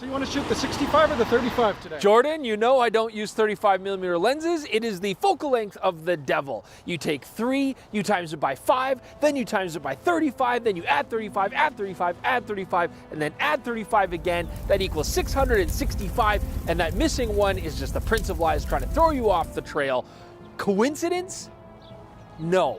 So you want to shoot the 65 or the 35 today? Jordan, you know I don't use 35mm lenses. It is the focal length of the devil. You take 3, you times it by 5, then you times it by 35, then you add 35, add 35, add 35, and then add 35 again. That equals 665, and that missing one is just the Prince of Lies trying to throw you off the trail. Coincidence? No.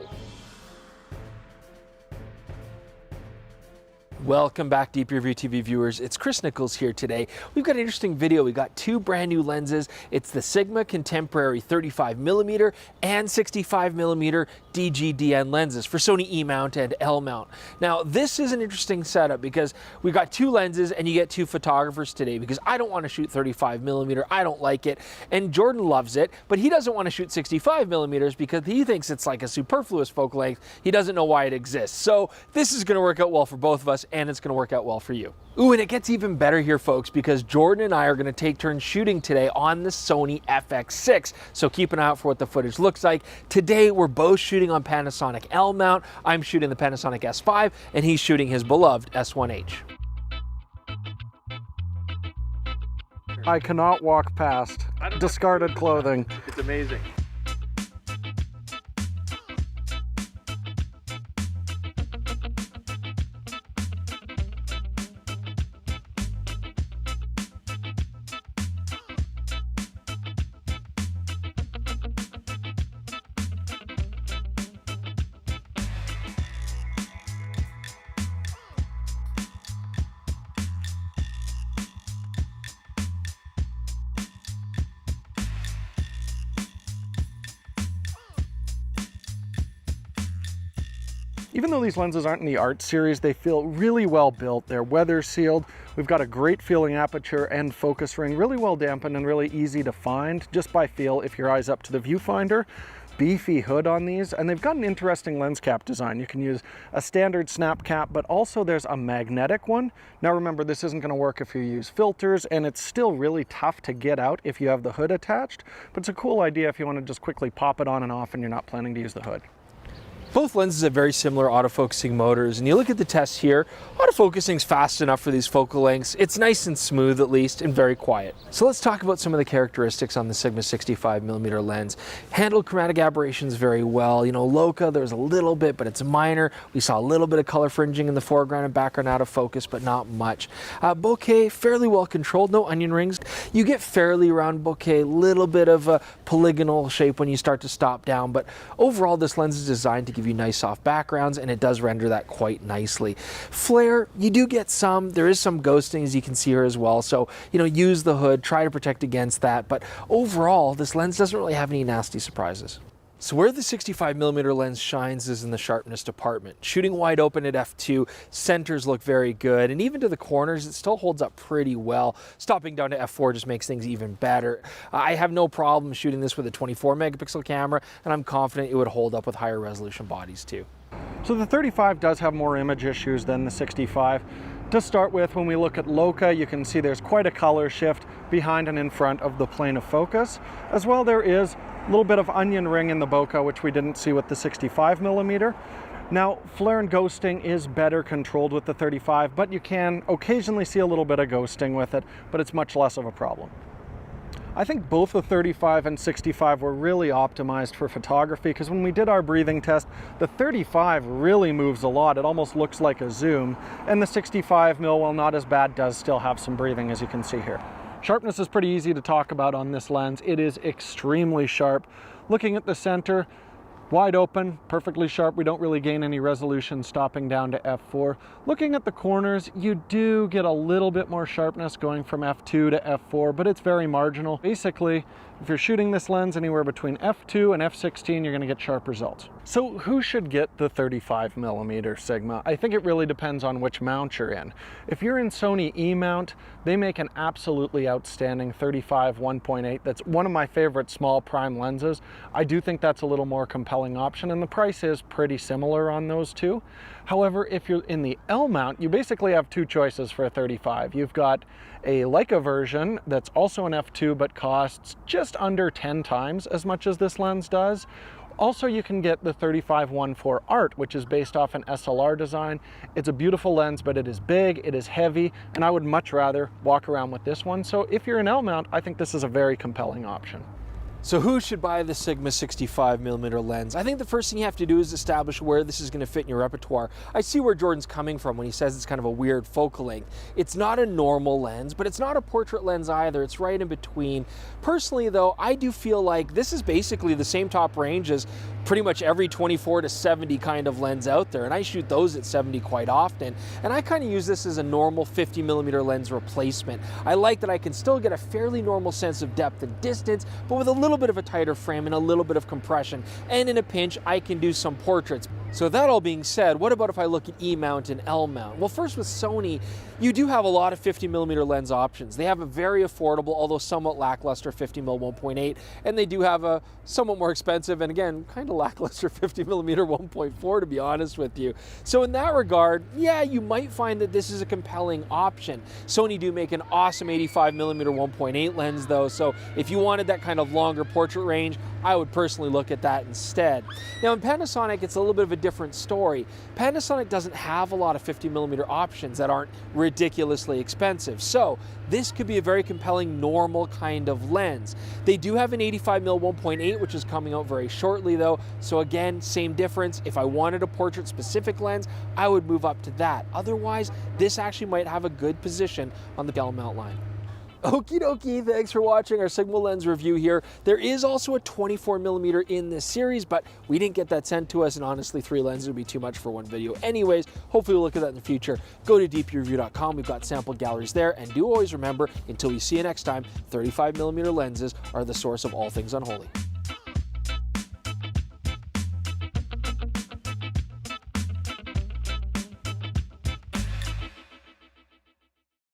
Welcome back, DP Review TV viewers. It's Chris Nichols here today. We've got an interesting video. We got 2 brand new lenses. It's the Sigma Contemporary 35mm and 65mm DGDN lenses for Sony E mount and L mount. Now, this is an interesting setup because we got 2 lenses and you get 2 photographers today because I don't want to shoot 35mm. I don't like it. And Jordan loves it, but he doesn't want to shoot 65mm because he thinks it's like a superfluous focal length. He doesn't know why it exists. So this is going to work out well for both of us, and it's going to work out well for you. Ooh, and it gets even better here, folks, because Jordan and I are going to take turns shooting today on the Sony FX6. So keep an eye out for what the footage looks like. Today, we're both shooting on Panasonic L mount. I'm shooting the Panasonic S5, and he's shooting his beloved S1H. I cannot walk past discarded clothing. It's amazing. Even though these lenses aren't in the art series, they feel really well built. They're weather sealed. We've got a great feeling aperture and focus ring, really well dampened and really easy to find just by feel if your eye's up to the viewfinder. Beefy hood on these, and they've got an interesting lens cap design. You can use a standard snap cap, but also there's a magnetic one. Now remember, this isn't going to work if you use filters, and it's still really tough to get out if you have the hood attached, but it's a cool idea if you want to just quickly pop it on and off and you're not planning to use the hood. Both lenses have very similar autofocusing motors, and you look at the test here, autofocusing's fast enough for these focal lengths. It's nice and smooth at least, and very quiet. So let's talk about some of the characteristics on the Sigma 65mm lens. Handled chromatic aberrations very well. You know, Loca, there's a little bit, but it's minor. We saw a little bit of color fringing in the foreground and background out of focus, but not much. Bokeh, fairly well controlled, no onion rings. You get fairly round bokeh, little bit of a polygonal shape when you start to stop down, but overall this lens is designed to give you nice soft backgrounds, and it does render that quite nicely. Flare, you do get some. There is some ghosting, as you can see here as well, so you know, use the hood, try to protect against that, but overall this lens doesn't really have any nasty surprises. So where the 65mm lens shines is in the sharpness department. Shooting wide open at f2, centers look very good, and even to the corners, it still holds up pretty well. Stopping down to f4 just makes things even better. I have no problem shooting this with a 24 megapixel camera, and I'm confident it would hold up with higher resolution bodies too. So the 35 does have more image issues than the 65. To start with, when we look at Loca, you can see there's quite a color shift behind and in front of the plane of focus. As well, there is a little bit of onion ring in the bokeh, which we didn't see with the 65mm. Now, flare and ghosting is better controlled with the 35, but you can occasionally see a little bit of ghosting with it, but it's much less of a problem. I think both the 35 and 65 were really optimized for photography, because when we did our breathing test, the 35 really moves a lot. It almost looks like a zoom, and the 65mm, while not as bad, does still have some breathing, as you can see here. Sharpness is pretty easy to talk about on this lens. It is extremely sharp. Looking at the center, wide open, perfectly sharp. We don't really gain any resolution stopping down to f4. Looking at the corners, you do get a little bit more sharpness going from f2 to f4, but it's very marginal. Basically, if you're shooting this lens anywhere between f2 and f16, you're gonna get sharp results. So who should get the 35mm Sigma? I think it really depends on which mount you're in. If you're in Sony E mount, they make an absolutely outstanding 35 1.8. That's one of my favorite small prime lenses. I do think that's a little more compelling option, and the price is pretty similar on those two. However, if you're in the L mount, you basically have 2 choices for a 35. You've got a Leica version that's also an f2 but costs just under 10 times as much as this lens does, Also, you can get the 35-1.4 Art, which is based off an SLR design. It's a beautiful lens, but it is big, it is heavy, and I would much rather walk around with this one. So if you're an L mount, I think this is a very compelling option. So who should buy the Sigma 65mm lens? I think the first thing you have to do is establish where this is going to fit in your repertoire. I see where Jordan's coming from when he says it's kind of a weird focal length. It's not a normal lens, but it's not a portrait lens either. It's right in between. Personally though, I do feel like this is basically the same top range as pretty much every 24 to 70 kind of lens out there, and I shoot those at 70 quite often, and I kind of use this as a normal 50mm lens replacement. I like that I can still get a fairly normal sense of depth and distance, but with a little bit of a tighter frame and a little bit of compression, and in a pinch I can do some portraits. So that all being said, what about if I look at E mount and L mount? Well, first with Sony, you do have a lot of 50mm lens options. They have a very affordable, although somewhat lackluster 50mm 1.8, and they do have a somewhat more expensive and again kind of lackluster 50mm 1.4, to be honest with you. So in that regard, yeah, you might find that this is a compelling option. Sony do make an awesome 85mm 1.8 lens though, so if you wanted that kind of longer portrait range, I would personally look at that instead. Now in Panasonic, it's a little bit of a different story. Panasonic doesn't have a lot of 50mm options that aren't ridiculously expensive, so this could be a very compelling normal kind of lens. They do have an 85mm 1.8, which is coming out very shortly though, so again, same difference. If I wanted a portrait specific lens, I would move up to that. Otherwise, this actually might have a good position on the L mount line. Okie dokie, thanks for watching our Sigma lens review here. There is also a 24mm in this series, but we didn't get that sent to us, and honestly 3 lenses would be too much for one video anyways. Hopefully we'll look at that in the future. Go to dpreview.com, we've got sample galleries there, and do always remember, until we see you next time, 35mm lenses are the source of all things unholy.